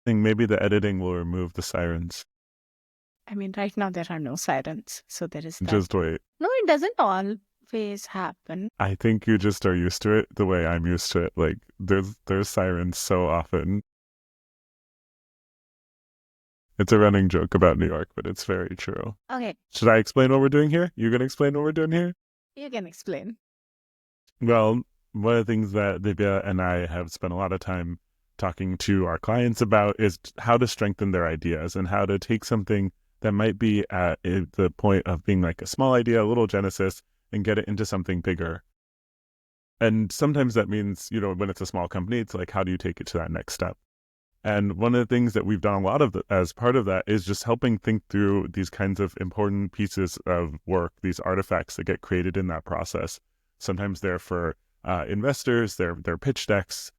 think maybe the editing will remove the sirens. I mean, right now there are no sirens, so there is that. Just wait. No, it doesn't always happen. I think you just are used to it the way I'm used to it. Like there's sirens so often. It's a running joke about New York, but it's very true. Okay, Should I explain what we're doing here? You gonna explain what we're doing here? you can explain. Well, one of the things that Divya and I have spent a lot of time talking to our clients about is how to strengthen their ideas and how to take something that might be at the point of being like a small idea, a little genesis, and get it into something bigger. And sometimes that means, when it's a small company, it's like, how do you take it to that next step? And one of the things that we've done a lot of as part of that is just helping think through these kinds of important pieces of work, these artifacts that get created in that process. Sometimes they're for investors, they're pitch decks.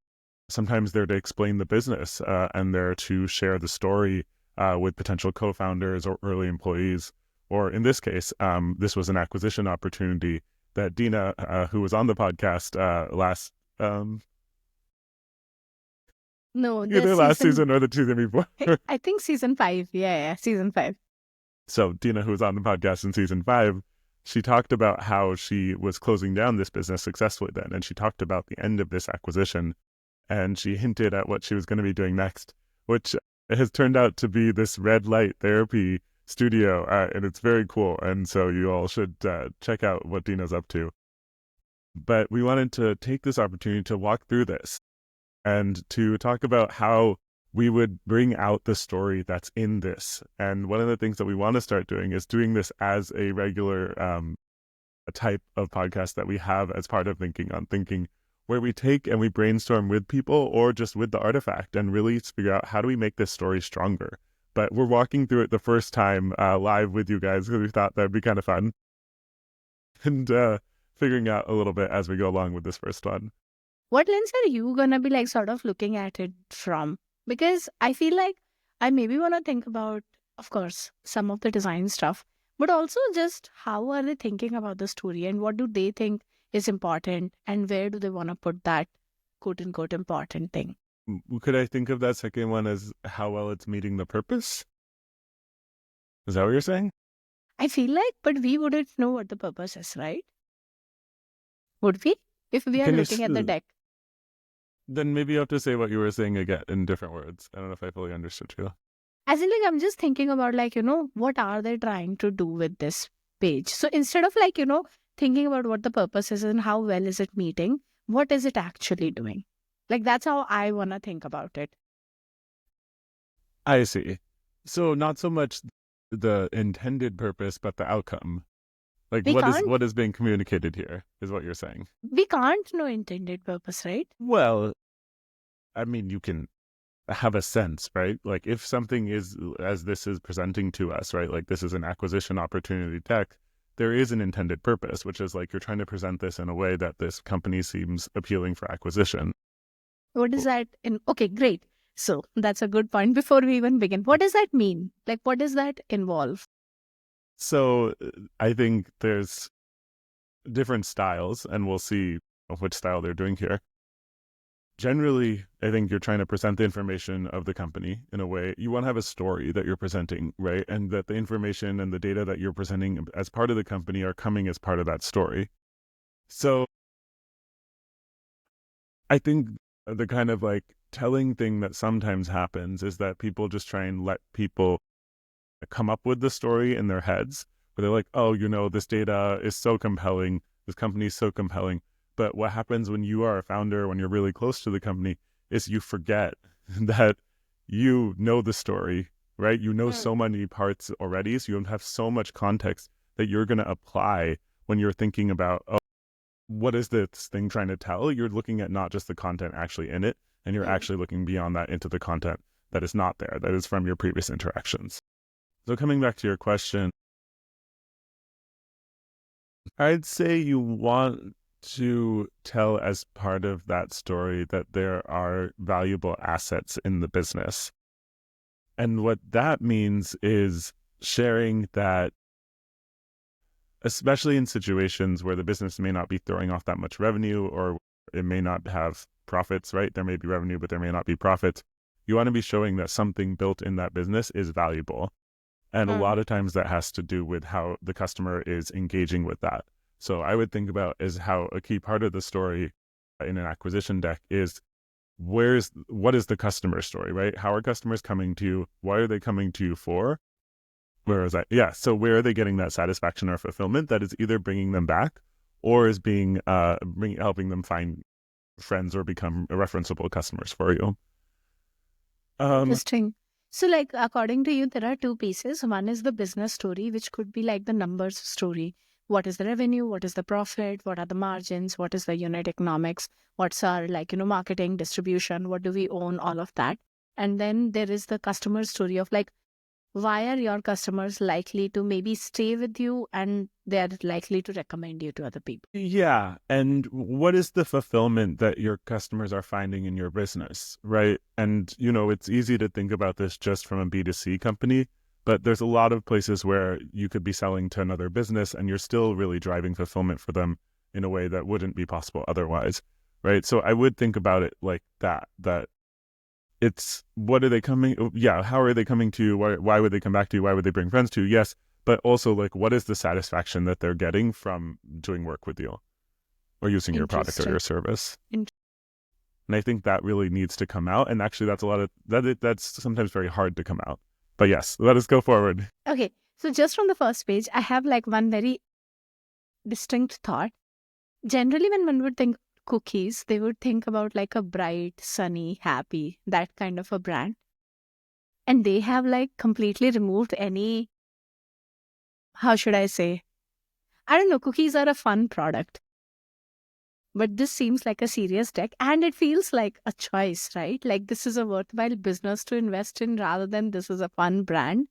Sometimes they're to explain the business and they're to share the story with potential co-founders or early employees. Or in this case, this was an acquisition opportunity that Dina, who was on the podcast last No, the either last season, season or the season before. I think season 5. Yeah, season 5. So Dina, who was on the podcast in season 5, she talked about how she was closing down this business successfully then. And she talked about the end of this acquisition. And she hinted at what she was going to be doing next, which has turned out to be this red light therapy studio. And it's very cool. And so you all should check out what Dina's up to. But we wanted to take this opportunity to walk through this and to talk about how we would bring out the story that's in this. And one of the things that we want to start doing is doing this as a regular a type of podcast that we have as part of Thinking on Thinking, where we take and we brainstorm with people or just with the artifact and really figure out how do we make this story stronger. But we're walking through it the first time live with you guys because we thought that'd be kind of fun. And figuring out a little bit as we go along with this first one. What lens are you gonna be like sort of looking at it from? Because I feel like I maybe want to think about, of course, some of the design stuff, but also just how are they thinking about the story and what do they think is important and where do they want to put that quote unquote important thing? Could I think of that second one as how well it's meeting the purpose? Is that what you're saying? I feel like, but we wouldn't know what the purpose is, right? Would we? If we are Can you looking at the deck. Then maybe you have to say what you were saying again in different words. I don't know if I fully understood you. As in, like, I'm just thinking about, like, what are they trying to do with this page? So instead of, like, thinking about what the purpose is and how well is it meeting, what is it actually doing? Like, that's how I want to think about it. I see. So not so much the intended purpose, but the outcome. Like what is being communicated here is what you're saying. We can't know intended purpose, right? Well, I mean, you can have a sense, right? Like if something is, as this is presenting to us, right? Like this is an acquisition opportunity tech, there is an intended purpose, which is like you're trying to present this in a way that this company seems appealing for acquisition. What is that? Okay, great. So that's a good point. Before we even begin, what does that mean? Like, what does that involve? So I think there's different styles, and we'll see which style they're doing here. Generally, I think you're trying to present the information of the company in a way. You want to have a story that you're presenting, right? And that the information and the data that you're presenting as part of the company are coming as part of that story. So I think the kind of like telling thing that sometimes happens is that people just try and let people come up with the story in their heads, where they're like, oh, this data is so compelling, this company is so compelling. But what happens when you are a founder, when you're really close to the company, is you forget that you know the story, right? You know so many parts already, so you have so much context that you're going to apply when you're thinking about, oh, what is this thing trying to tell? You're looking at not just the content actually in it, and you're actually looking beyond that into the content that is not there, that is from your previous interactions. So coming back to your question, I'd say you want to tell as part of that story that there are valuable assets in the business. And what that means is sharing that, especially in situations where the business may not be throwing off that much revenue or it may not have profits, right? There may be revenue, but there may not be profits. You want to be showing that something built in that business is valuable. And a lot of times that has to do with how the customer is engaging with that. So I would think about as how a key part of the story in an acquisition deck is what is the customer story, right? How are customers coming to you? Why are they coming to you for? Where is that? Yeah. So where are they getting that satisfaction or fulfillment that is either bringing them back or is helping them find friends or become referenceable customers for you? Interesting. So, like, according to you, there are two pieces. One is the business story, which could be like the numbers story. What is the revenue? What is the profit? What are the margins? What is the unit economics? What's our, like, marketing, distribution? What do we own? All of that. And then there is the customer story of like, why are your customers likely to maybe stay with you and they are likely to recommend you to other people? Yeah. And what is the fulfillment that your customers are finding in your business, right? And, it's easy to think about this just from a B2C company, but there's a lot of places where you could be selling to another business and you're still really driving fulfillment for them in a way that wouldn't be possible otherwise, right? So I would think about it like that it's what are they coming? Yeah, how are they coming to you? Why would they come back to you? Why would they bring friends to you? Yes, but also like what is the satisfaction that they're getting from doing work with you or using your product or Interesting. your service? And I think that really needs to come out. And actually, that's a lot of that's sometimes very hard to come out. But yes, let us go forward. Okay. So just from the first page, I have like one very distinct thought. Generally, when one would think cookies, they would think about like a bright, sunny, happy, that kind of a brand. And they have like completely removed any, how should I say? I don't know, cookies are a fun product. But this seems like a serious deck and it feels like a choice, right? Like this is a worthwhile business to invest in rather than this is a fun brand.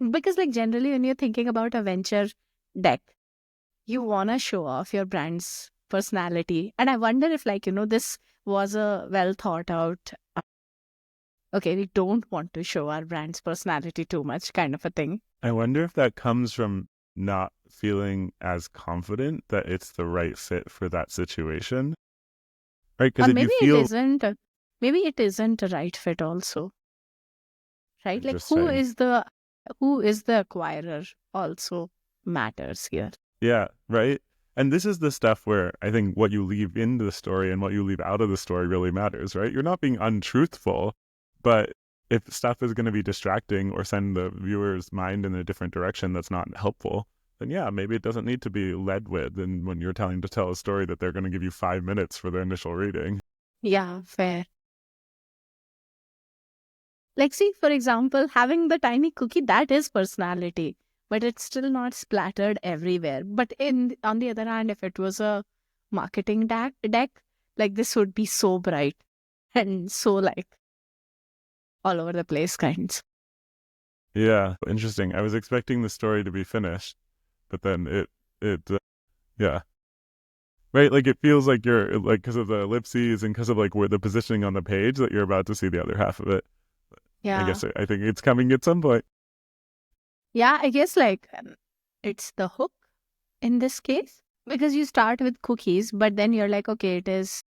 Because like generally when you're thinking about a venture deck, you want to show off your brand's personality. And I wonder if like, this was a well thought out, okay, we don't want to show our brand's personality too much kind of a thing. I wonder if that comes from not feeling as confident that it's the right fit for that situation, right? Because Or if you maybe it feel isn't, maybe it isn't a right fit also, right? Like interesting, who is the acquirer also matters here. yeah, right. And this is the stuff where I think what you leave into the story and what you leave out of the story really matters, right? You're not being untruthful, but if stuff is going to be distracting or send the viewer's mind in a different direction that's not helpful, then yeah, maybe it doesn't need to be led with. And when you're telling to tell a story that they're going to give you 5 minutes for the initial reading. Yeah, fair. Like, see, for example, having the tiny cookie, that is personality, but it's still not splattered everywhere. But on the other hand, if it was a marketing deck, like this would be so bright and so like all over the place kinds. Yeah, interesting. I was expecting the story to be finished, but then yeah. Right, like it feels like you're like because of the ellipses and because of like where the positioning on the page that you're about to see the other half of it. I Yeah. guess I think it's coming at some point. Yeah, I guess like it's the hook in this case because you start with cookies, but then you're like, okay, it is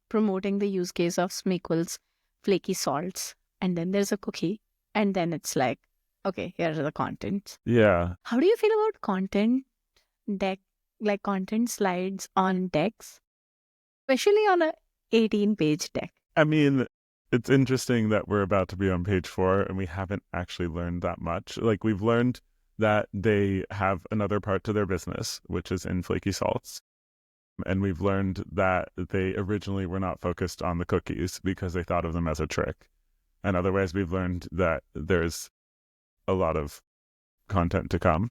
promoting the use case of Smiqql's flaky salts, and then there's a cookie, and then it's like, okay, here are the contents. Yeah. How do you feel about content deck, like content slides on decks, especially on a 18-page deck? I mean, it's interesting that we're about to be on page 4 and we haven't actually learned that much. Like we've learned that they have another part to their business, which is in flaky salts. And we've learned that they originally were not focused on the cookies because they thought of them as a trick. And otherwise, we've learned that there's a lot of content to come.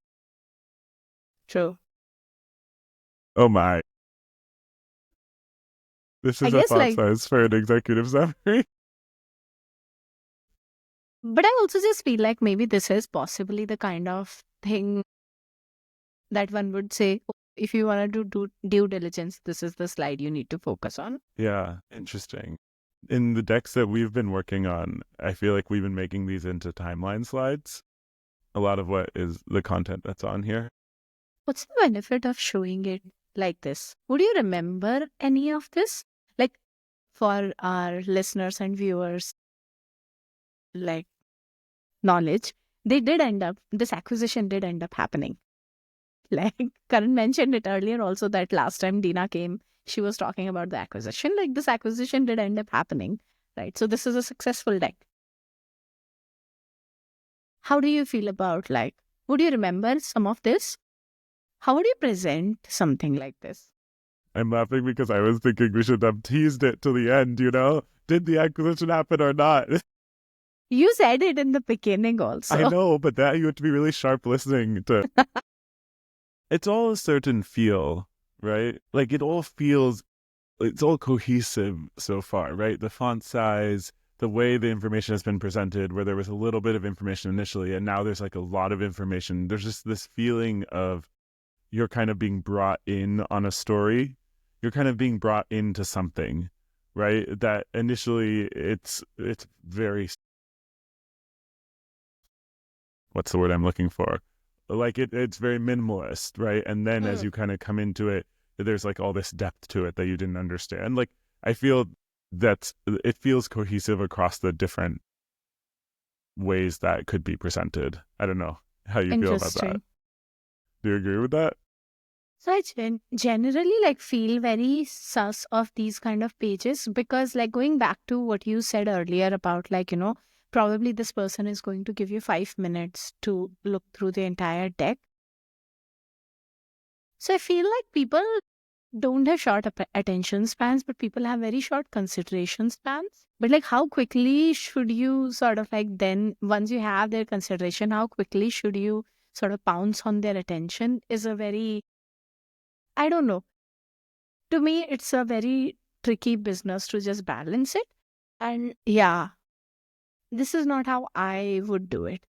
True. Oh my. This I is a guess font like, size for an executive summary. but I also just feel like maybe this is possibly the kind of thing that one would say, "Oh, if you want to do due diligence, this is the slide you need to focus on." Yeah, interesting. In the decks that we've been working on, I feel like we've been making these into timeline slides. A lot of what is the content that's on here. What's the benefit of showing it like this? Would you remember any of this? Like for our listeners and viewers, like knowledge, this acquisition did end up happening. Like Karan mentioned it earlier also, that last time Dina came, she was talking about the acquisition. Like this acquisition did end up happening, right? So this is a successful deck. How do you feel about, like, would you remember some of this? How would you present something like this? I'm laughing because I was thinking we should have teased it to the end, you know? Did the acquisition happen or not? You said it in the beginning I also. know, but that you have to be really sharp listening to. It's all a certain feel, right? Like it all feels, it's all cohesive so far, right? The font size, the way the information has been presented, where there was a little bit of information initially, and now there's like a lot of information. There's just this feeling of you're kind of being brought in on a story. You're kind of being brought into something, right? That initially it's very, what's the word I'm looking for? Like it's very minimalist, right? And then as you kind of come into it, there's like all this depth to it that you didn't understand. Like I feel that it feels cohesive across the different ways that could be presented. I don't know how you feel about that. Interesting. Do you agree with that? So I generally like feel very sus of these kind of pages, because like going back to what you said earlier about, like, probably this person is going to give you 5 minutes to look through the entire deck. So I feel like people don't have short attention spans, but people have very short consideration spans. But like how quickly should you sort of like, then once you have their consideration, how quickly should you sort of pounce on their attention is a very, I don't know. To me, it's a very tricky business to just balance it. And yeah, this is not how I would do it.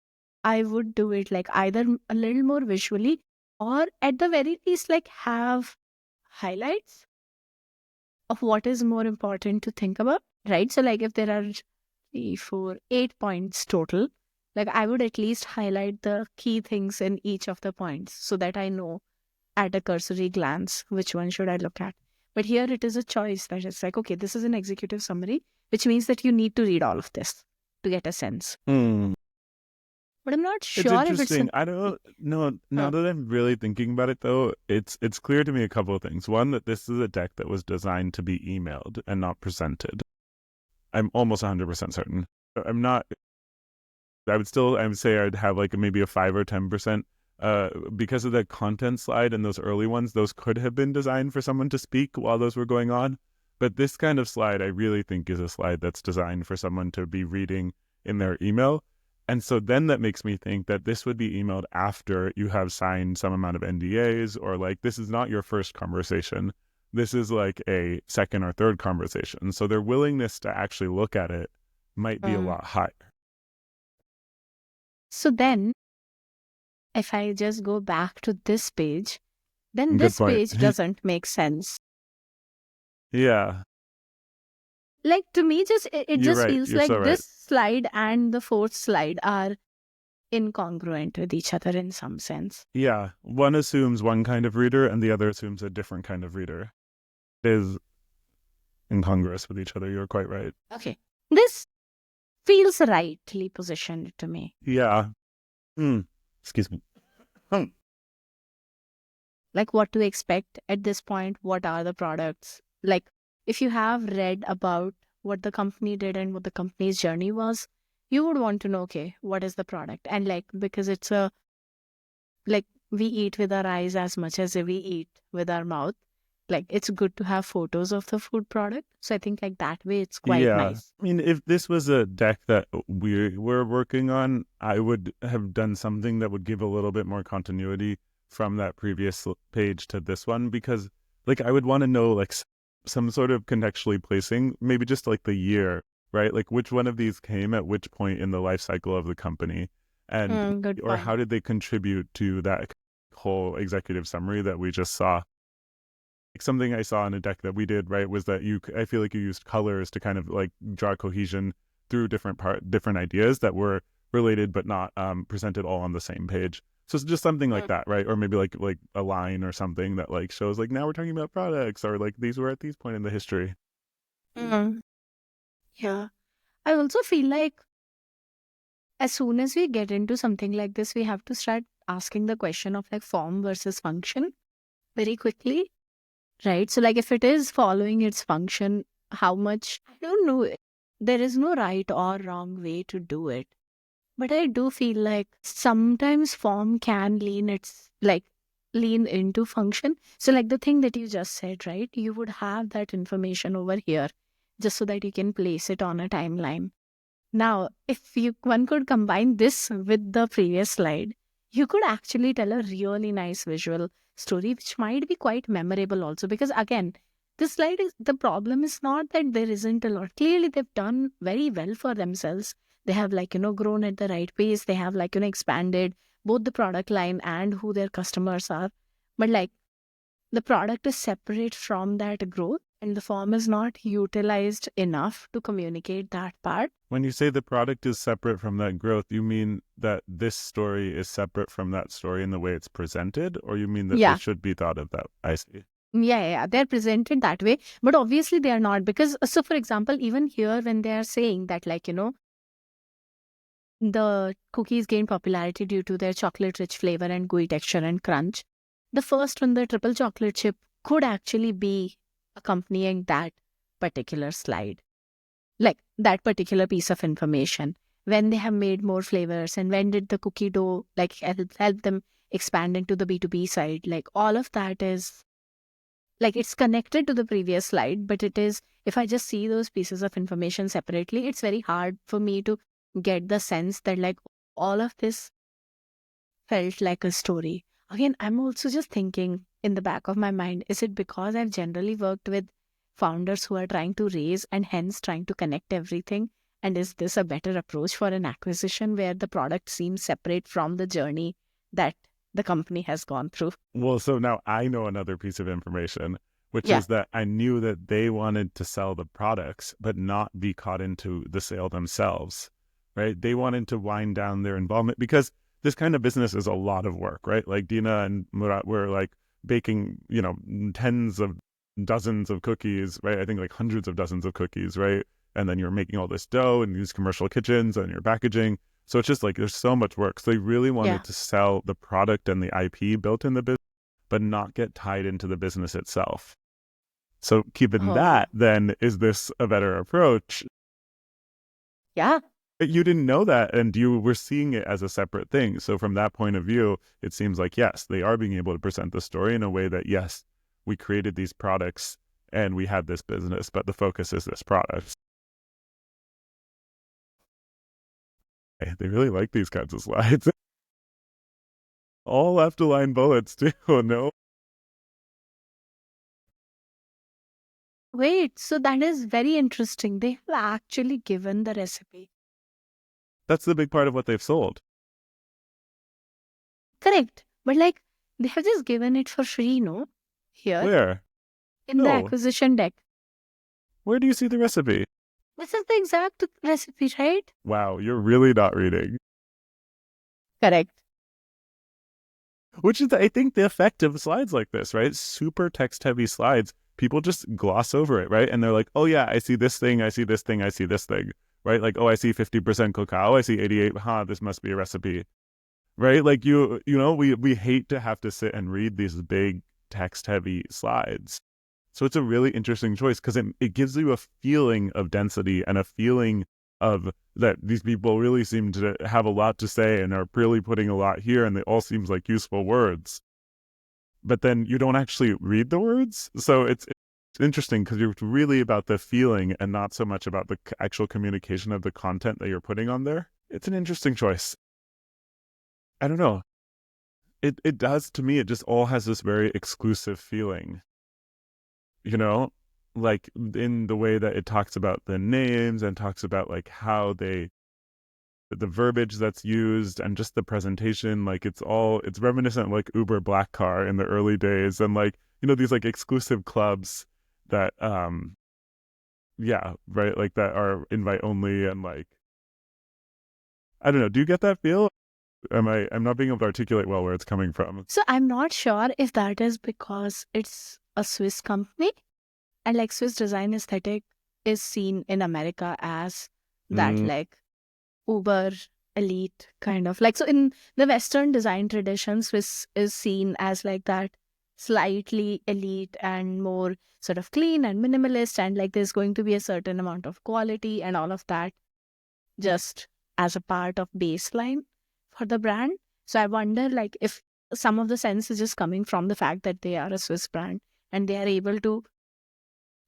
I would do it like either a little more visually, or at the very least, like have highlights of what is more important to think about, right? So, like if there are 3, 4, 8 points total, like I would at least highlight the key things in each of the points so that I know at a cursory glance which one should I look at. But here it is a choice that it's like, okay, this is an executive summary, which means that you need to read all of this to get a sense. But I'm not It's sure if it's interesting. I don't know. Now that I'm really thinking about it, though, it's clear to me a couple of things. One, that this is a deck that was designed to be emailed and not presented. I'm almost 100% certain. I'm not. I would say I'd have like maybe a 5 or 10%. Because of the content slide and those early ones, those could have been designed for someone to speak while those were going on. But this kind of slide, I really think, is a slide that's designed for someone to be reading in their email. And so then that makes me think that this would be emailed after you have signed some amount of NDAs, or like this is not your first conversation. This is like a second or third conversation. So their willingness to actually look at it might be a lot higher. So then, if I just go back to this page, then Good this point. page doesn't make sense. Yeah, Like to me, it you're just right. feels You're like so right. this slide and the fourth slide are incongruent with each other in some sense. Yeah, one assumes one kind of reader and the other assumes a different kind of reader. It is incongruous with each other. You're quite right. Okay. This feels rightly positioned to me. Yeah. Excuse me. Like what to expect at this point, what are the products? Like if you have read about what the company did and what the company's journey was, you would want to know, okay, what is the product? And like, because it's like we eat with our eyes as much as we eat with our mouth. Like it's good to have photos of the food product. So I think like that way it's quite nice. I mean, if this was a deck that we were working on, I would have done something that would give a little bit more continuity from that previous page to this one, because like I would want to know like some sort of contextually placing, maybe just like the year, right? Like which one of these came at which point in the life cycle of the company, and Good or point. how did they contribute to that whole executive summary that we just saw. Like something I saw in a deck that we did, right, was that I feel like you used colors to kind of like draw cohesion through different ideas that were related but not presented all on the same page. So it's just something like that, right? Or maybe like a line or something that like shows like now we're talking about products, or like these were at these point in the history. Yeah. I also feel like as soon as we get into something like this, we have to start asking the question of like form versus function very quickly, right? So, like, if it is following its function, how much, I don't know, there is no right or wrong way to do it. But I do feel like sometimes form can lean into function. So, like the thing that you just said, right? You would have that information over here just so that you can place it on a timeline. Now, if one could combine this with the previous slide, you could actually tell a really nice visual story, which might be quite memorable also. Because again, the problem is not that there isn't a lot. Clearly, they've done very well for themselves. They have grown at the right pace. They have expanded both the product line and who their customers are. But the product is separate from that growth and the form is not utilized enough to communicate that part. When you say the product is separate from that growth, you mean that this story is separate from that story in the way it's presented, or you mean that they Yeah. should be thought of that? I see. Yeah. They're presented that way, but obviously they are not because, so for example, even here when they are saying that, the cookies gain popularity due to their chocolate-rich flavor and gooey texture and crunch. The first one, the triple chocolate chip, could actually be accompanying that particular slide, like that particular piece of information. When they have made more flavors and when did the cookie dough help them expand into the B2B side, like all of that is like it's connected to the previous slide, but it is, if I just see those pieces of information separately, it's very hard for me to get the sense that like all of this felt like a story. Again, I'm also just thinking in the back of my mind, is it because I've generally worked with founders who are trying to raise and hence trying to connect everything? And is this a better approach for an acquisition where the product seems separate from the journey that the company has gone through? Well, so now I know another piece of information, which Yeah. is that I knew that they wanted to sell the products, but not be caught into the sale themselves, right? They wanted to wind down their involvement because this kind of business is a lot of work, right? Like Dina and Murat were like baking, tens of dozens of cookies, right? I think like hundreds of dozens of cookies, right? And then you're making all this dough in these commercial kitchens and you're packaging. So it's just like there's so much work. So they really wanted to sell the product and the IP built in the business, but not get tied into the business itself. So keeping that, then is this a better approach? Yeah. You didn't know that and you were seeing it as a separate thing. So from that point of view, it seems like, yes, they are being able to present the story in a way that, yes, we created these products and we had this business, but the focus is this product. They really like these kinds of slides. All left align bullets too, no? Wait, so that is very interesting. They have actually given the recipe. That's the big part of what they've sold. Correct. But they have just given it for free, no? Here Where? in the No. acquisition deck. Where do you see the recipe? This is the exact recipe, right? Wow, you're really not reading. Correct. Which is, I think, the effect of slides like this, right? Super text-heavy slides. People just gloss over it, right? And they're like, oh yeah, I see this thing, I see this thing, I see this thing, right? Like, oh, I see 50% cacao, I see 88, this must be a recipe, right? Like, we hate to have to sit and read these big text-heavy slides. So it's a really interesting choice because it gives you a feeling of density and a feeling of that these people really seem to have a lot to say and are really putting a lot here, and they all seems like useful words. But then you don't actually read the words. So it's interesting because you're really about the feeling and not so much about the actual communication of the content that you're putting on there. It's an interesting choice. I don't know. It does, to me, it just all has this very exclusive feeling. Like in the way that it talks about the names and talks about like how the verbiage that's used and just the presentation, like it's reminiscent of like Uber Black Car in the early days and like, these like exclusive clubs that, yeah, right, like that are invite only and like, I don't know, do you get that feel? I'm not being able to articulate well where it's coming from. So I'm not sure if that is because it's a Swiss company and like Swiss design aesthetic is seen in America as that like Uber elite kind of like, so in the Western design tradition, Swiss is seen as like that slightly elite and more sort of clean and minimalist, and like there's going to be a certain amount of quality and all of that just as a part of baseline for the brand. So I wonder like if some of the sense is just coming from the fact that they are a Swiss brand and they are able to,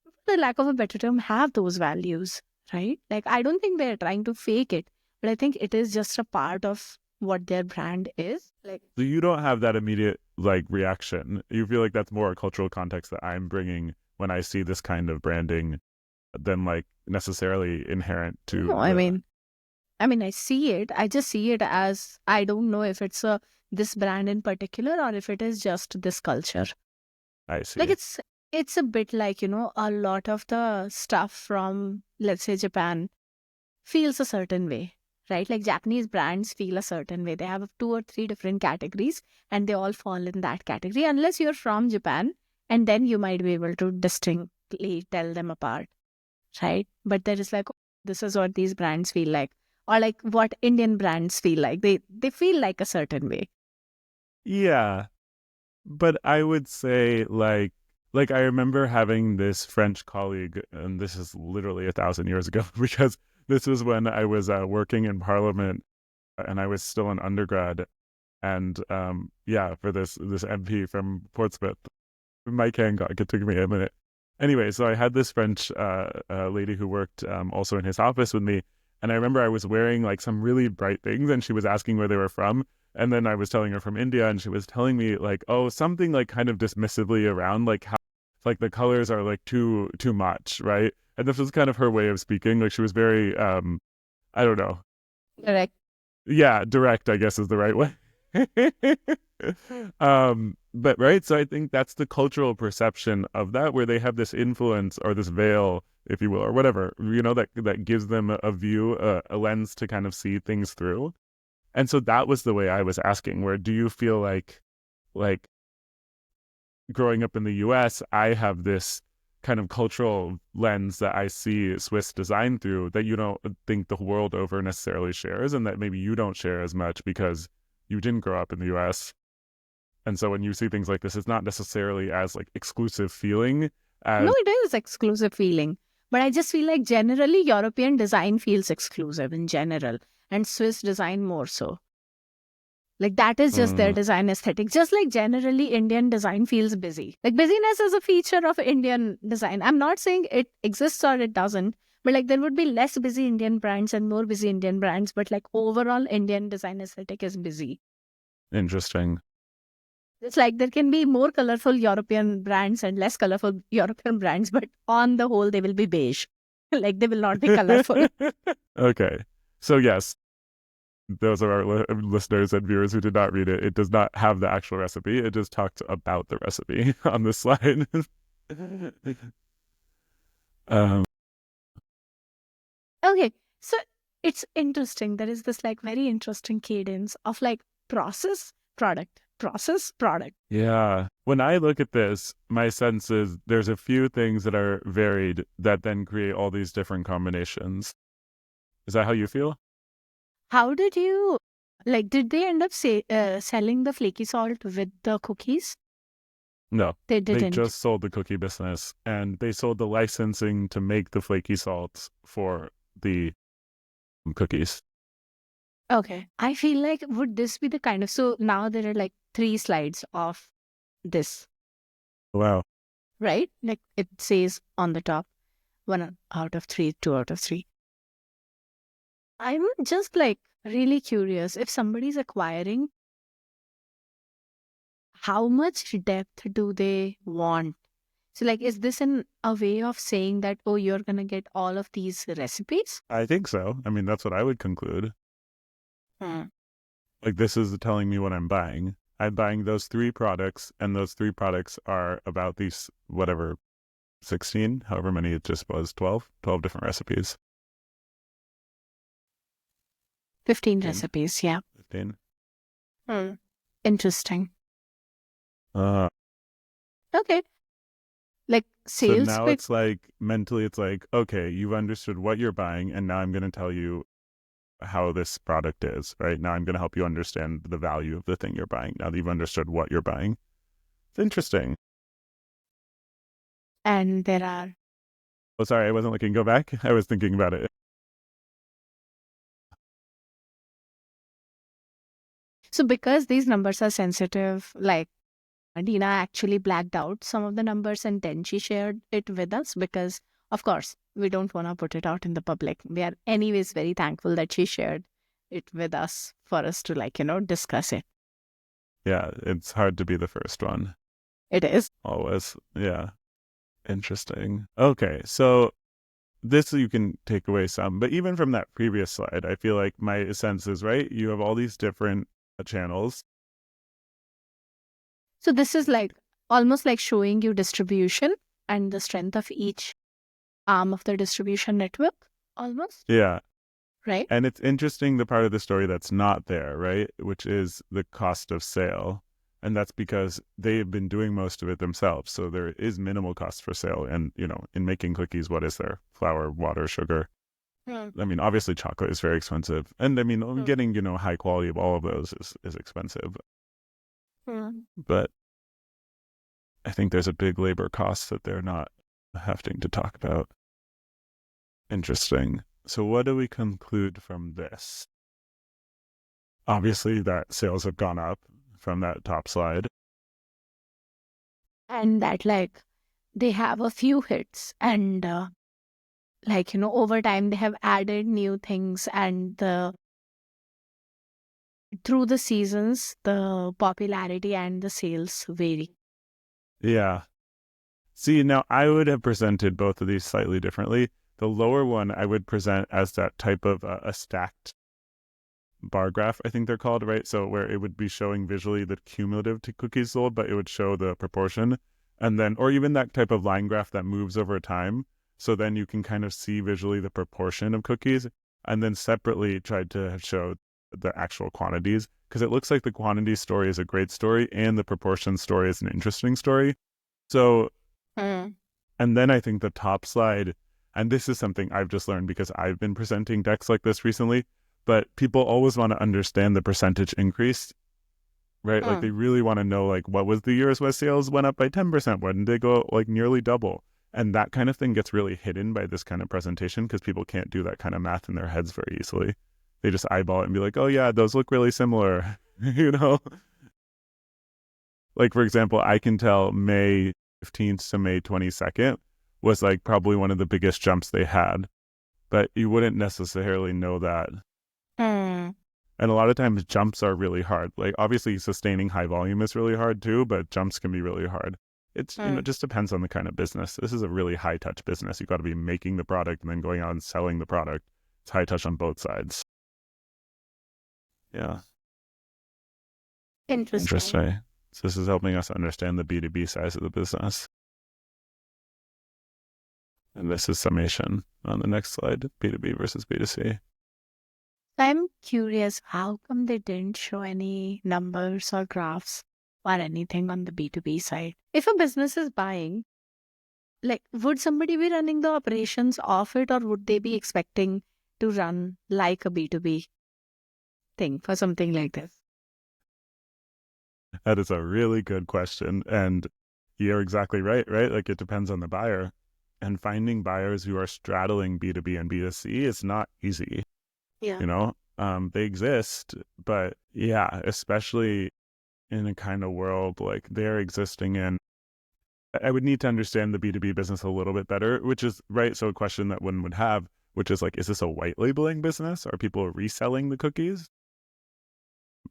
for the lack of a better term, have those values, right? Like I don't think they're trying to fake it, but I think it is just a part of what their brand is. Like, So you don't have that immediate like reaction. You feel like that's more a cultural context that I'm bringing when I see this kind of branding than like necessarily inherent to no, I see it. I just see it as, I don't know if it's a this brand in particular or if it is just this culture. I see. Like it's a bit like, a lot of the stuff from, let's say, Japan feels a certain way, right? Like Japanese brands feel a certain way. They have 2 or 3 different categories and they all fall in that category unless you're from Japan, and then you might be able to distinctly tell them apart, right? But there is like, this is what these brands feel like, or like what Indian brands feel like. They feel like a certain way. Yeah. But I would say like I remember having this French colleague, and this is literally 1,000 years ago because this was when I was working in Parliament and I was still an undergrad, and yeah, for this MP from Portsmouth, my can got it took me a minute. Anyway, so I had this French lady who worked also in his office with me, and I remember I was wearing like some really bright things, and she was asking where they were from, and then I was telling her from India, and she was telling me like, oh, something like kind of dismissively around like how like the colors are like too much, right? And this was kind of her way of speaking. Like she was very I don't know. Correct. Yeah, direct, I guess is the right way. But right, so I think that's the cultural perception of that, where they have this influence or this veil, if you will, or whatever, that gives them a view, a lens to kind of see things through. And so that was the way I was asking, where do you feel like growing up in the US, I have this kind of cultural lens that I see Swiss design through that you don't think the world over necessarily shares, and that maybe you don't share as much because you didn't grow up in the US. And so when you see things like this, it's not necessarily as like exclusive feeling No, as it is exclusive feeling. But I just feel like generally European design feels exclusive in general, and Swiss design more so. Like that is just their mm, design aesthetic. Just like generally Indian design feels busy. Like busyness is a feature of Indian design. I'm not saying it exists or it doesn't, but like there would be less busy Indian brands and more busy Indian brands. But like overall Indian design aesthetic is busy. interesting. It's like there can be more colorful European brands and less colorful European brands, but on the whole, they will be beige. Like they will not be colorful. Okay. So yes, those are our listeners and viewers who did not read it. It does not have the actual recipe. It just talked about the recipe on this slide. um, Okay, so it's interesting. There is this like very interesting cadence of like process, product. yeah. When I look at this, my sense is there's a few things that are varied that then create all these different combinations. Is that how you feel? How did you like? Did they end up selling the flaky salt with the cookies? No. They They didn't. just sold the cookie business, and they sold the licensing to make the flaky salts for the cookies. Okay, I feel like would this be the kind of, so now there are like 3 slides of this, Wow. right? Like it says on the top, 1 out of 3, 2 out of 3. I'm just like really curious if somebody's acquiring, how much depth do they want? So, like, is this a way of saying that, oh, you're going to get all of these recipes? I think so. I mean, that's what I would conclude. Hmm. Like, this is telling me what I'm buying. I'm buying those 3 products, and those 3 products are about these, whatever, 16, however many it just was, 12 different recipes. 15 15, recipes, yeah. 15. Hmm. Interesting. Uh, Okay. Like, so sales now pick. it's like, mentally, it's like, okay, you've understood what you're buying, and now I'm going to tell you how this product is, right? Now I'm going to help you understand the value of the thing you're buying now that you've understood what you're buying. It's interesting. And there are. Oh, sorry, I wasn't looking. Go back. I was thinking about it. So because these numbers are sensitive, like Dina actually blacked out some of the numbers and then she shared it with us because, of course, we don't want to put it out in the public. We are anyways very thankful that she shared it with us for us to discuss it. Yeah, it's hard to be the first one. It is. Always. Yeah. Interesting. Okay, so this you can take away some, but even from that previous slide, I feel like my sense is, right, you have all these different channels. So this is like almost like showing you distribution and the strength of each arm of the distribution network, almost. Yeah. Right? And it's interesting the part of the story that's not there, right? Which is the cost of sale. And that's because they've been doing most of it themselves. So there is minimal cost for sale. And, in making cookies, what is there? Flour, water, sugar. I mean, obviously chocolate is very expensive. And I mean, getting, high quality of all of those is expensive. But I think there's a big labor cost that they're not having to talk about. Interesting. So what do we conclude from this? Obviously that sales have gone up from that top slide. And that they have a few hits and over time they have added new things and through the seasons, the popularity and the sales vary. Yeah. See, now I would have presented both of these slightly differently. The lower one I would present as that type of a stacked bar graph, I think they're called, right? So where it would be showing visually the cumulative to cookies sold, but it would show the proportion. And then, or even that type of line graph that moves over time. So then you can kind of see visually the proportion of cookies and then separately tried to show the actual quantities, because it looks like the quantity story is a great story and the proportion story is an interesting story. So, and then I think the top slide, and this is something I've just learned because I've been presenting decks like this recently, but people always want to understand the percentage increase, right? Like they really want to know, like, what was the years where sales went up by 10%? When did they go like nearly double? And that kind of thing gets really hidden by this kind of presentation because people can't do that kind of math in their heads very easily. They just eyeball it and be like, oh yeah, those look really similar, Like, for example, I can tell May 15th to May 22nd was like probably one of the biggest jumps they had, but you wouldn't necessarily know that. And a lot of times jumps are really hard. Like obviously sustaining high volume is really hard too, but jumps can be really hard. It's, it just depends on the kind of business. This is a really high touch business. You've got to be making the product and then going out and selling the product. It's high touch on both sides. Yeah. Interesting. So this is helping us understand the B2B size of the business. And this is summation on the next slide, B2B versus B2C. I'm curious, how come they didn't show any numbers or graphs or anything on the B2B side? If a business is buying, would somebody be running the operations of it, or would they be expecting to run like a B2B thing for something like this? That is a really good question. And you're exactly right? Like it depends on the buyer. And finding buyers who are straddling B2B and B2C is not easy. Yeah. They exist, but yeah, especially in a kind of world like they're existing in, I would need to understand the B2B business a little bit better, which is right. So a question that one would have, which is like, is this a white labeling business? Are people reselling the cookies?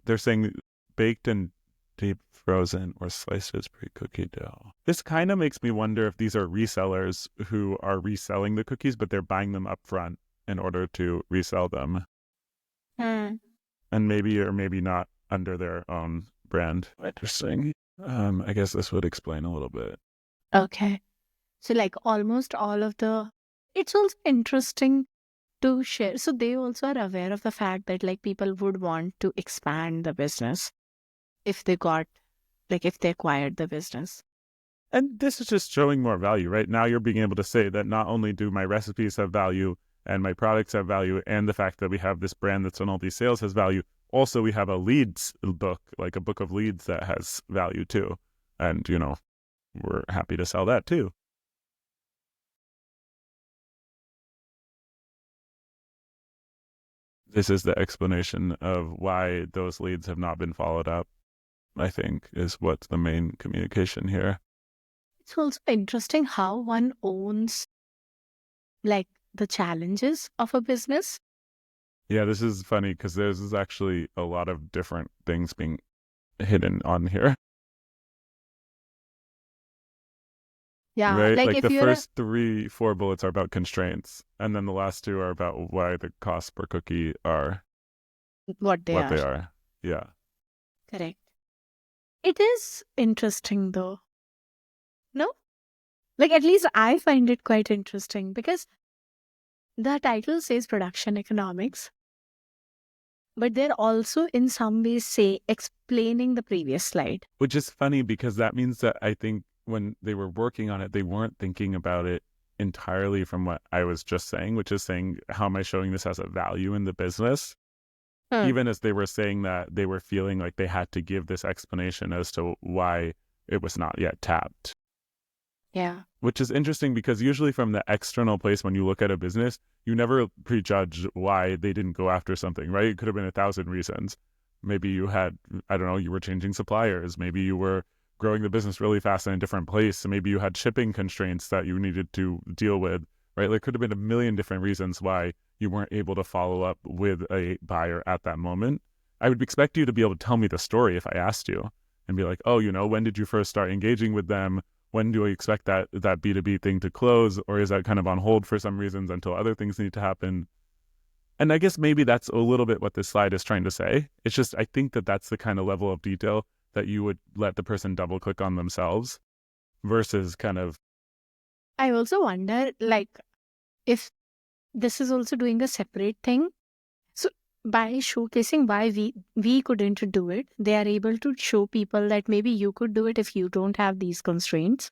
They're saying baked and deep frozen or sliced as pre-cookie dough. This kind of makes me wonder if these are resellers who are reselling the cookies, but they're buying them up front in order to resell them. And maybe or maybe not under their own brand. Interesting. I guess this would explain a little bit. Okay. So almost all of it's also interesting to share. So they also are aware of the fact that people would want to expand the business if they if they acquired the business. And this is just showing more value, right? Now you're being able to say that not only do my recipes have value, and my products have value, and the fact that we have this brand that's done all these sales has value. Also, we have a leads book, like a book of leads that has value too. And, we're happy to sell that too. This is the explanation of why those leads have not been followed up, I think, is what's the main communication here. It's also interesting how one owns like the challenges of a business. Yeah, this is funny because there's actually a lot of different things being hidden on here. Yeah, Right? like Like if the you're first 3-4 bullets are about constraints, and then the last 2 are about why the costs per cookie are what they what are. they are. Yeah. Correct. It is interesting though. No? Like at least I find it quite interesting because the title says production economics, but they're also in some ways say explaining the previous slide. Which is funny because that means that I think when they were working on it, they weren't thinking about it entirely from what I was just saying, which is saying, how am I showing this as a value in the business? Even as they were saying that, they were feeling like they had to give this explanation as to why it was not yet tapped. Yeah. Which is interesting because usually from the external place, when you look at a business, you never prejudge why they didn't go after something, right? It could have been 1,000 reasons. Maybe you had, I don't know, you were changing suppliers. Maybe you were growing the business really fast in a different place. Maybe you had shipping constraints that you needed to deal with, right? There could have been a million different reasons why you weren't able to follow up with a buyer at that moment. I would expect you to be able to tell me the story if I asked you and be like, oh, when did you first start engaging with them? When do we expect that B2B thing to close? Or is that kind of on hold for some reasons until other things need to happen? And I guess maybe that's a little bit what this slide is trying to say. It's just, I think that that's the kind of level of detail that you would let the person double click on themselves versus kind of. I also wonder, like, if this is also doing a separate thing. So by showcasing why we couldn't do it, they are able to show people that maybe you could do it if you don't have these constraints.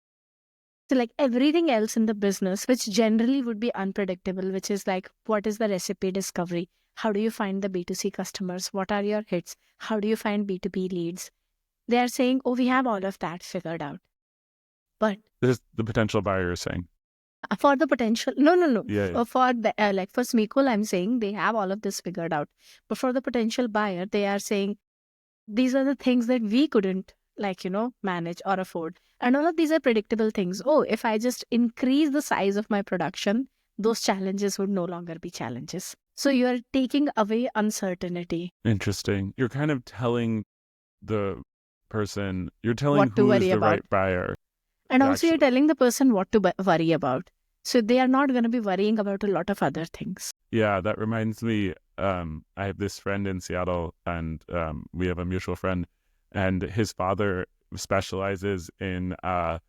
So like everything else in the business, which generally would be unpredictable, which is like, what is the recipe discovery? How do you find the B2C customers? What are your hits? How do you find B2B leads? They are saying, oh, we have all of that figured out. But This is the potential buyer is saying. for the potential, no. Yeah. For the, like for Smiqql, I'm saying they have all of this figured out. But for the potential buyer, they are saying these are the things that we couldn't manage or afford. And all of these are predictable things. Oh, if I just increase the size of my production, those challenges would no longer be challenges. So you're taking away uncertainty. Interesting. You're kind of telling the person, you're telling What to who is worry the about. right buyer. And also you're Actually. telling the person what to worry about. So they are not going to be worrying about a lot of other things. Yeah, that reminds me, I have this friend in Seattle, and we have a mutual friend, and his father specializes in, I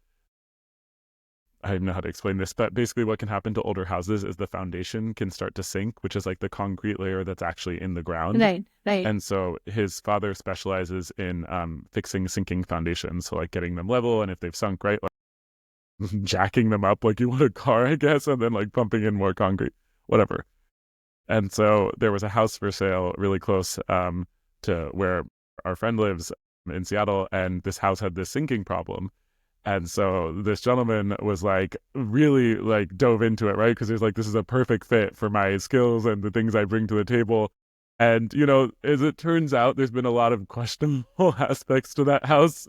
don't know how to explain this, but basically what can happen to older houses is the foundation can start to sink, which is like the concrete layer that's actually in the ground. Right. And so his father specializes in fixing sinking foundations, so like getting them level, and if they've sunk, right, like jacking them up like you would a car, I guess, and then like pumping in more concrete, whatever. And so there was a house for sale really close to where our friend lives in Seattle, and this house had this sinking problem. And so this gentleman was like, really like dove into it, right? Because he's like, this is a perfect fit for my skills and the things I bring to the table. And, as it turns out, there's been a lot of questionable aspects to that house,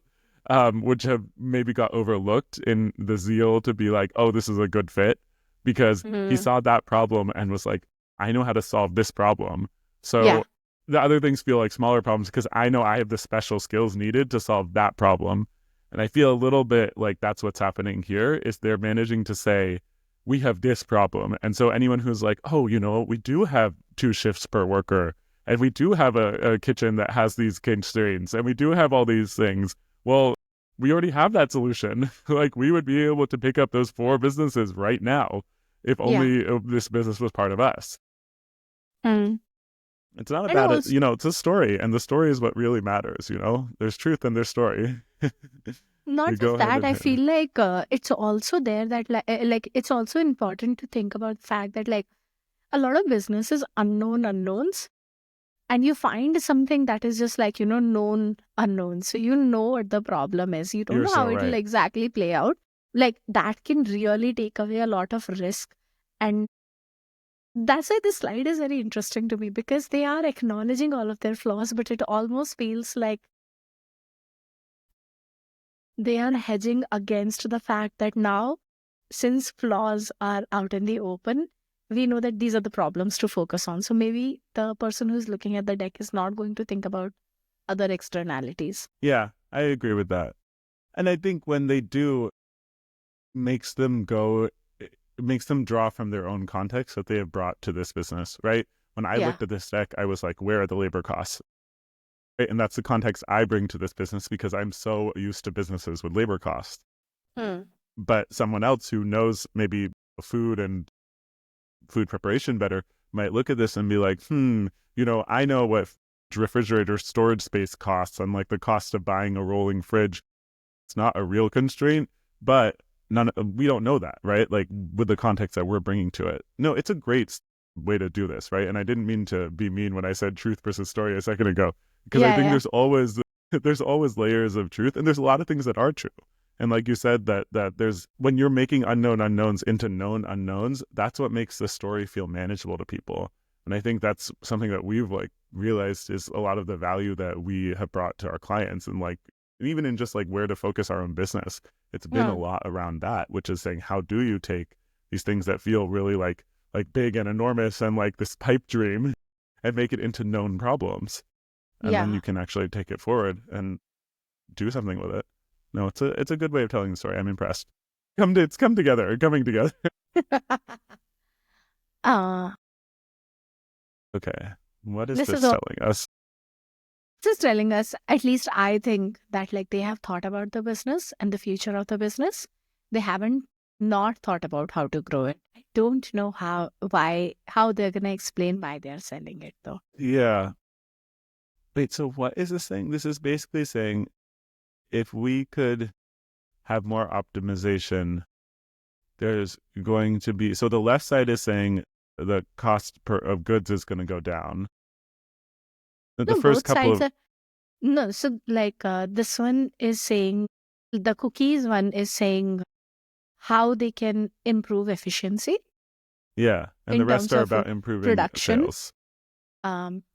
which have maybe got overlooked in the zeal to be like, oh, this is a good fit, because he saw that problem and was like, I know how to solve this problem. So the other things feel like smaller problems because I know I have the special skills needed to solve that problem. And I feel a little bit like that's what's happening here is they're managing to say, we have this problem. And so anyone who's like, oh, we do have 2 shifts per worker, and we do have a kitchen that has these constraints, and we do have all these things. Well, we already have that solution. Like we would be able to pick up those 4 businesses right now if only this business was part of us. It's not about it, it's a story, and the story is what really matters, There's truth in their story. Not just that, I feel like it's also there that like it's also important to think about the fact that like a lot of business is unknown unknowns, and you find something that is just like, known unknowns. So you know what the problem is. You don't You're know how so it will right. exactly play out. Like that can really take away a lot of risk. And that's why this slide is very interesting to me, because they are acknowledging all of their flaws, but it almost feels like they are hedging against the fact that now, since flaws are out in the open, we know that these are the problems to focus on. So maybe the person who's looking at the deck is not going to think about other externalities. Yeah, I agree with that. And I think when they do, makes them go, it makes them draw from their own context that they have brought to this business, right? When I Yeah. looked at this deck, I was like, where are the labor costs? Right? And that's the context I bring to this business because I'm so used to businesses with labor costs. Hmm. But someone else who knows maybe food and food preparation better might look at this and be like, I know what refrigerator storage space costs and like the cost of buying a rolling fridge. It's not a real constraint, but we don't know that, right? Like with the context that we're bringing to it. No, it's a great way to do this, right? And I didn't mean to be mean when I said truth versus story a second ago, because I Yeah, think yeah. there's always layers of truth, and there's a lot of things that are true. And like you said, that there's when you're making unknown unknowns into known unknowns, that's what makes the story feel manageable to people. And I think that's something that we've like realized is a lot of the value that we have brought to our clients, and like even in just like where to focus our own business, it's been a Hmm. lot around that, which is saying, how do you take these things that feel really like big and enormous and like this pipe dream and make it into known problems, and then you Yeah. can actually take it forward and do something with it. No, it's a good way of telling the story. I'm impressed. It's coming together. uh, Okay, what is this is this all telling us? just telling us, at least I think that like they have thought about the business and the future of the business. They haven't not thought about how to grow it. I don't know how they're gonna explain why they're selling it though. Yeah. Wait, so what is this thing? This is basically saying if we could have more optimization, there's going to be, so the left side is saying the cost of goods is going to go down. The No, first both couple sides of, are no. So like this one is saying, the cookies one is saying how they can improve efficiency yeah, and the in rest terms are of about improving production. sales.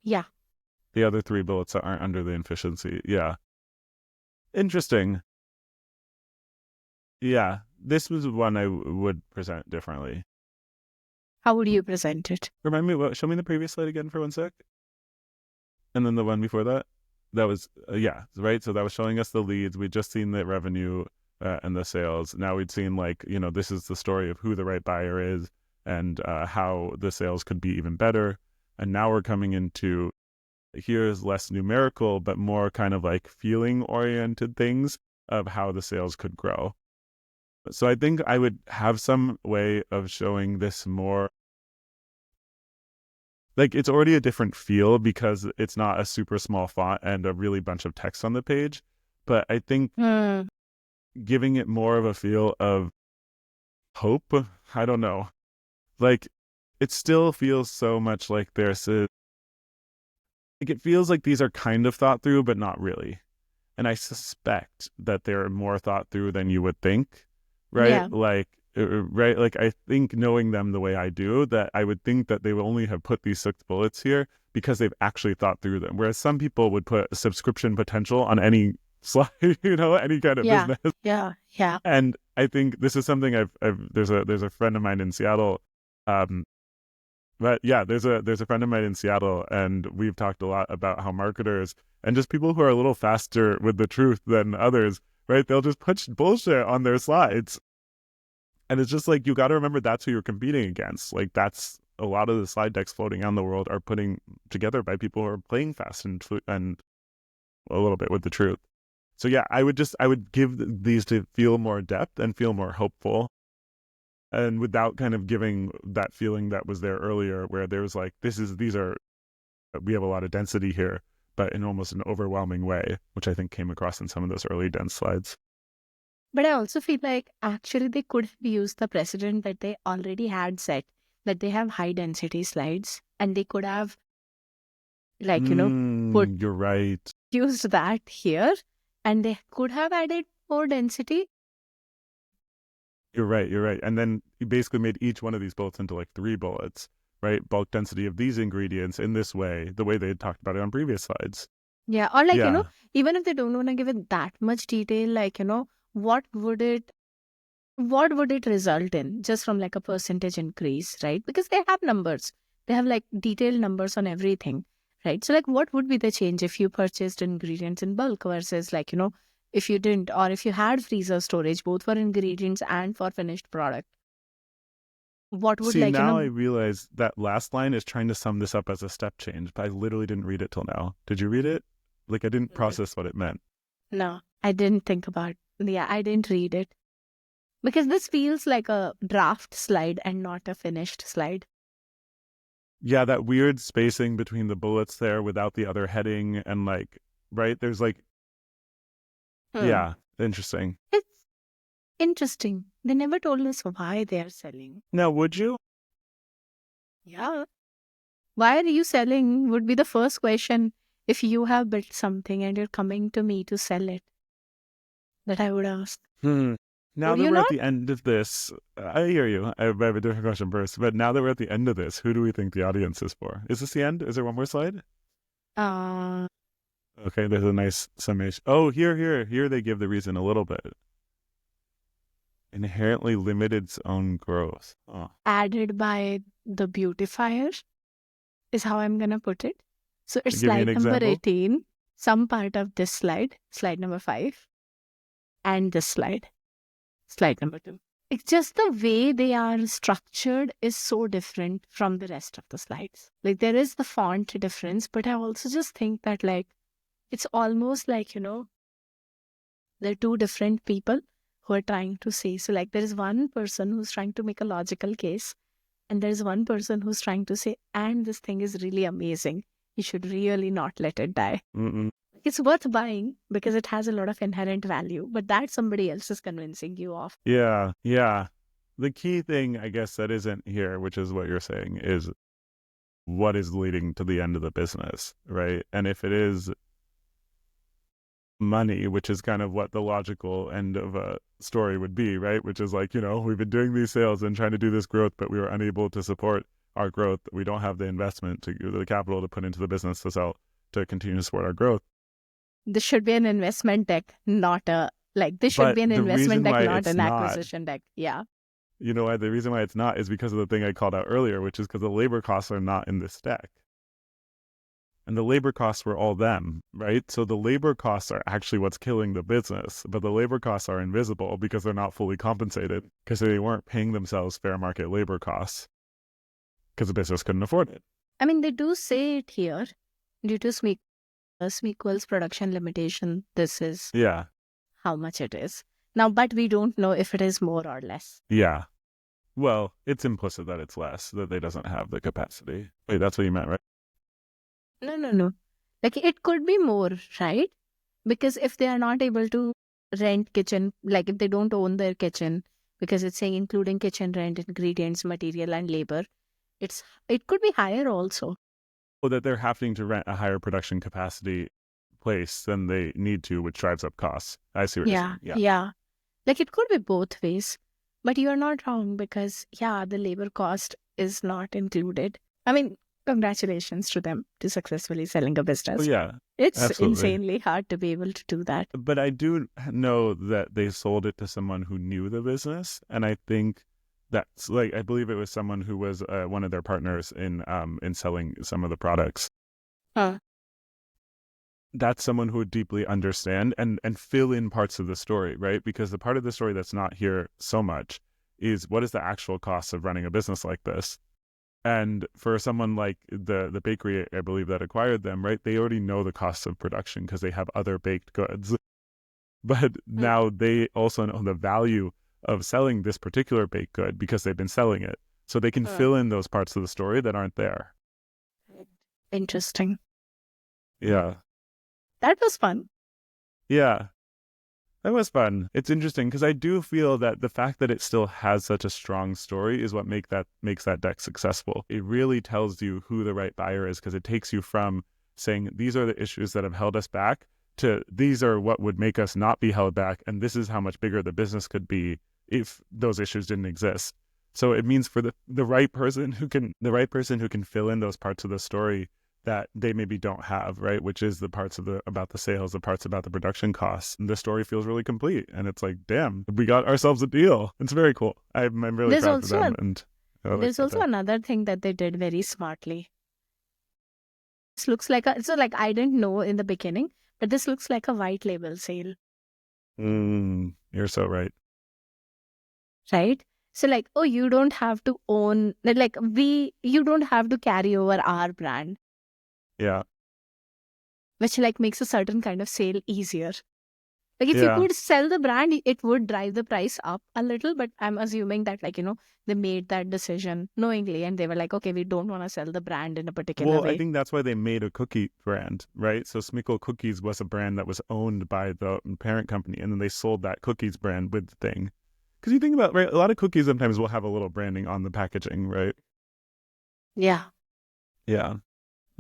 Yeah. The other three bullets aren't under the efficiency. Yeah. Interesting. Yeah. This was one I would present differently. How would you present it? Remind me, show me the previous slide again for 1 sec. And then the one before that. That was, yeah, right. So that was showing us the leads. We'd just seen the revenue and the sales. Now we'd seen like, this is the story of who the right buyer is and how the sales could be even better. And now we're coming into here's less numerical, but more kind of like feeling oriented things of how the sales could grow. So I think I would have some way of showing this more. Like it's already a different feel because it's not a super small font and a really bunch of text on the page. But I think Hmm. giving it more of a feel of hope, I don't know. Like it still feels so much like like it feels like these are kind of thought through, but not really. And I suspect that they're more thought through than you would think, right? Yeah. Right? Like I think knowing them the way I do, that I would think that they would only have put these 6 bullets here because they've actually thought through them. Whereas some people would put subscription potential on any slide, any kind of Yeah. business. Yeah. Yeah. And I think this is something there's a friend of mine in Seattle, um, but yeah, there's a friend of mine in Seattle, and we've talked a lot about how marketers and just people who are a little faster with the truth than others, right? They'll just put bullshit on their slides, and it's just like you got to remember that's who you're competing against. Like that's a lot of the slide decks floating around the world are putting together by people who are playing fast and a little bit with the truth. So yeah, I would give these to feel more depth and feel more hopeful, and without kind of giving that feeling that was there earlier where there was like we have a lot of density here, but in almost an overwhelming way, which I think came across in some of those early dense slides. But I also feel like actually they could have used the precedent that they already had set. that they have high density slides and they could have put You're right. used that here and they could have added more density. You're right. You're right. And then you basically made each one of these bullets into like 3 bullets, right? Bulk density of these ingredients in this way, the way they had talked about it on previous slides. Yeah. Or Yeah. even if they don't want to give it that much detail, what would it result in just from like a percentage increase, right? Because they have numbers. They have like detailed numbers on everything, right? So like what would be the change if you purchased ingredients in bulk versus if you didn't, or if you had freezer storage both for ingredients and for finished product? What would See, now I realize that last line is trying to sum this up as a step change, but I literally didn't read it till now. Did you read it? Like I didn't process what it meant. No, I didn't think about. Yeah, I didn't read it. Because this feels like a draft slide and not a finished slide. Yeah, that weird spacing between the bullets there without the other heading and like, right? There's like, yeah, interesting. It's interesting. They never told us why they are selling. Now, would you? Yeah. Why are you selling would be the first question if you have built something and you're coming to me to sell it. That I would ask. Now Would that you we're not? at the end of this, I hear you. I have a different question first. But now that we're at the end of this, who do we think the audience is for? Is this the end? Is there one more slide? Okay, there's a nice summation. Oh, here they give the reason a little bit. Inherently limit its own growth. Oh. Added by the beautifier is how I'm going to put it. So it's Give me slide an number example. 18, some part of this slide number 5, and this slide number 2. It's just the way they are structured is so different from the rest of the slides. Like there is the font difference, but I also just think that like it's almost like, there are two different people who are trying to say. So like there is one person who's trying to make a logical case, and there's one person who's trying to say, and this thing is really amazing. You should really not let it die. It's worth buying because it has a lot of inherent value, but that somebody else is convincing you of. Yeah. The key thing, I guess, that isn't here, which is what you're saying, is what is leading to the end of the business, right? And if it is money, which is kind of what the logical end of a story would be, right? Which is like, we've been doing these sales and trying to do this growth, but we were unable to support our growth. We don't have the investment the capital to put into the business to continue to support our growth. This should be an investment deck, not this should be an investment deck, not an acquisition deck. Yeah. You know why? The reason why it's not is because of the thing I called out earlier, which is because the labor costs are not in this deck. And the labor costs were all them, right? So the labor costs are actually what's killing the business, but the labor costs are invisible because they're not fully compensated because they weren't paying themselves fair market labor costs because the business couldn't afford it. I mean, they do say it here due to Smiqql's production limitation. This is how much it is. Now, but we don't know if it is more or less. Yeah. Well, it's implicit that it's less, that they doesn't have the capacity. Wait, that's what you meant, right? No. Like it could be more, right? Because if they are not able to rent kitchen, like if they don't own their kitchen, because it's saying including kitchen rent, ingredients, material, and labor, it could be higher also. Or that they're having to rent a higher production capacity place than they need to, which drives up costs. I see what you're saying. Yeah. Like it could be both ways, but you are not wrong because the labor cost is not included. I mean, congratulations to them to successfully selling a business. Oh, yeah. It's absolutely insanely hard to be able to do that. But I do know that they sold it to someone who knew the business. And I think that's I believe it was someone who was one of their partners in selling some of the products. That's someone who would deeply understand and fill in parts of the story, right? Because the part of the story that's not here so much is what is the actual cost of running a business like this? And for someone like the bakery, I believe, that acquired them, right, they already know the costs of production because they have other baked goods. But now they also know the value of selling this particular baked good because they've been selling it. So they can fill in those parts of the story that aren't there. Interesting. Yeah. That was fun. Yeah. That was fun. It's interesting because I do feel that the fact that it still has such a strong story is what makes that deck successful. It really tells you who the right buyer is because it takes you from saying these are the issues that have held us back to these are what would make us not be held back, and this is how much bigger the business could be if those issues didn't exist. So it means for the right person who can fill in those parts of the story that they maybe don't have, right? Which is the parts about the sales, the parts about the production costs. And the story feels really complete. And it's like, damn, we got ourselves a deal. It's very cool. I'm really There's proud of also them. And I like there's also that. another thing that they did very smartly. This looks like so like I didn't know in the beginning, but this looks like a white label sale, You're so right. right? So like, oh, you don't have to own like you don't have to carry over our brand, Yeah. which like makes a certain kind of sale easier. Like if you Yeah. could sell the brand, it would drive the price up a little, but I'm assuming that like, they made that decision knowingly and they were like, okay, we don't want to sell the brand in a particular Well, I way. think that's why they made a cookie brand, right? So Smiqql Cookies was a brand that was owned by the parent company, and then they sold that cookies brand with the thing. Because you think about, right, a lot of cookies sometimes will have a little branding on the packaging, right? Yeah. Yeah.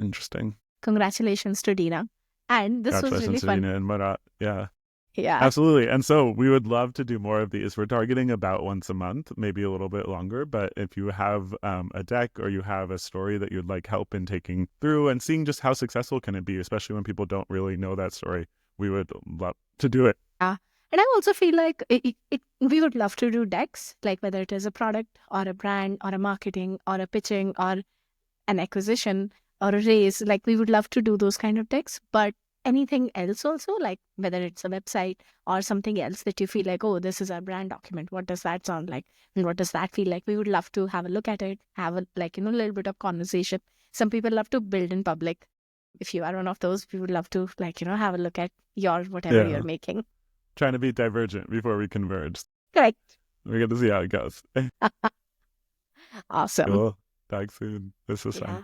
Interesting. Congratulations to Dina. And this was really Congratulations to fun. Dina and Marat. Yeah. Yeah. Absolutely. And so we would love to do more of these. We're targeting about once a month, maybe a little bit longer. But if you have a deck or you have a story that you'd like help in taking through and seeing just how successful can it be, especially when people don't really know that story, we would love to do it. Yeah. And I also feel like we would love to do decks, like whether it is a product or a brand or a marketing or a pitching or an acquisition or a raise. Like we would love to do those kind of decks. But anything else also, like whether it's a website or something else that you feel like, oh, this is our brand document. What does that sound like? And what does that feel like? We would love to have a look at it, have a little bit of conversation. Some people love to build in public. If you are one of those, we would love to have a look at your whatever you're Yeah. making. Trying to be divergent before we converge. Correct. We're going to see how it goes. Awesome. Cool. Talk soon. This is fun. Yeah.